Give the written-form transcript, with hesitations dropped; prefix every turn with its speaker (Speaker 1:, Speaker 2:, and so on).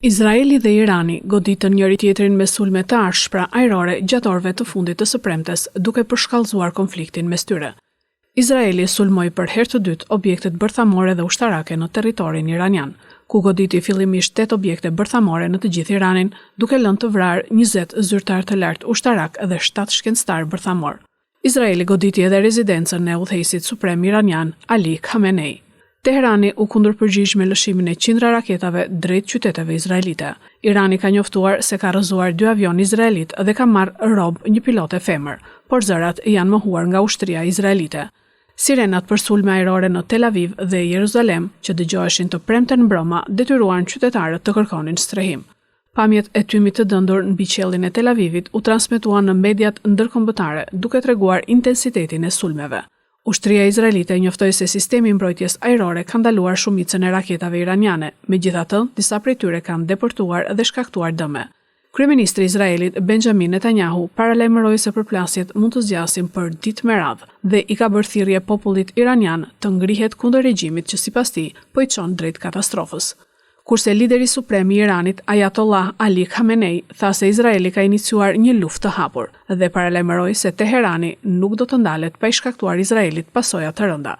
Speaker 1: Izraeli dhe Irani goditën njëri tjetrin me sulme të ashpra ajrore gjatë orëve të fundit të së premtes, duke përshkallëzuar konfliktin mes tyre. Izraeli sulmoi për herë të dytë objektet bërthamore dhe ushtarake në territorin iranian, ku goditi fillimisht 8 objekte bërthamore në të gjithë Iranin, duke lënë të vrarë 20 zyrtar të lartë ushtarak dhe 7 shkencëtar bërthamor. Izraeli goditi edhe rezidencën e udhëheqësit suprem iranian Ali Khamenei. Teherani u kundërpërgjigj me lëshimin e qindra raketave drejt qyteteve izraelite. Irani ka njoftuar se ka rrëzuar 2 avion izraelit dhe ka marrë rob një pilote femër, por zërat janë mohuar nga ushtria izraelite. Sirenat për sulme ajrore në Tel Aviv dhe Jeruzalem, që dëgjoheshin të premten mbroma, detyruan qytetarët të kërkonin strehim. Pamjet e tymit të dëndur mbi qiellin e Tel Avivit u transmetuan në mediat ndërkombëtare, duke treguar intensitetin e sulmeve. Ushtria izraelite njoftoi se sistemi i mbrojtjes ajrore ka ndaluar shumicën e raketave iraniane, megjithatë, disa prej tyre kanë depërtuar dhe shkaktuar dëme. Kryeministri i Izraelit Benjamin Netanyahu paralajmëroi se përplasjet mund të zgjasin për ditë me radhë dhe i ka bërë thirrje popullit iranian të ngrihet kundër regjimit që sipas tij po i çon drejt katastrofës. Kurse lideri suprem i Iranit, Ayatollah Ali Khamenei, tha se Izraeli ka iniciuar një luftë të hapur dhe paralajmëroi se Teherani nuk do të ndalet pa i shkaktuar Izraelit pasoja të rënda.